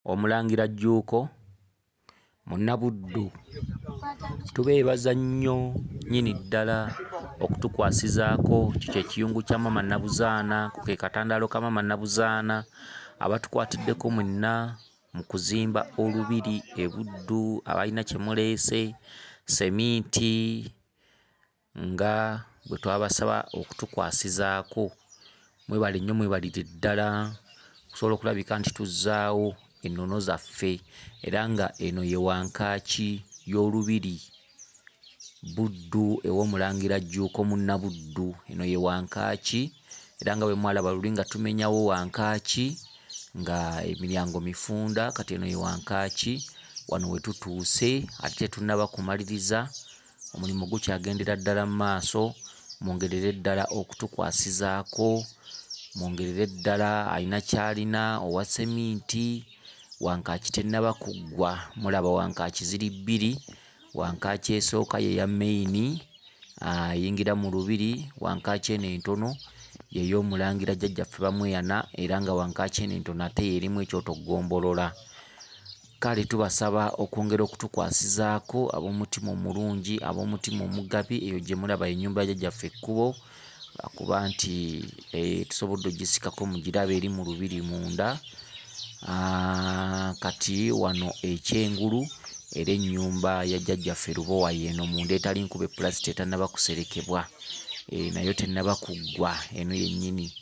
Omulangira Jjuuko Munnabuddu, tubeebaza nnyo nnyini ddala okutukwasizaako kikyo ekiyungu kya Maama Nabuzaana, ke katandaalo ka Maama Nabuzaana abatukwatiddeko mwenna mu kuzimba olubiri e Buddu, abalina kye muleese, seminti nga bwe twabasaba okutukwasizaako. Mwebale nnyo, mwebalire ddala okusobola okulabika nti tuzzaawo ennono zaffe, era nga eno ye wankaaki y'olubiri Buddu ew'Omulangira Jjuuko Munnabuddu. Eno ye wankaaki, era nga bwe mwalaba luli nga tumenyawo wankaaki nga emiryango mifunda, kati eno ye wankaaki. Wano we tutuuse ate tetunnaba kumaliriza, omulimu gukyagendera ddala mu maaso. Mwongerere ddala okutukwasizaako, mwongerere ddala alina kyalina owa seminti. Wankaaki tennaba kuggwa, mulaba wankaaki ziri bbiri. Wankaaki esooka ye ya maini eyingira mu lubiri, wankaaki eno entono ye y'Omulangira jjajjaffe Bamweyana, era nga wankaaki eno entono ate y'erimu ekyotogombolola. Kale tubasaba okwongera okutukwasizaako, ab'omutima omulungi, ab'omutima omugabi. Eyo gye mulaba ennyumba ya jjajjaffe Ekkubo, lwakuba nti tusobodde ogisikako mugirabe eri mu lubiri munda. Kati wano Ekyengulu era ennyumba ya jjajjaffe Lubowa y'eno munda, etali nkube pulasita, etannaba kuserekebwa, nayo tennaba kuggwa, eno yennyini.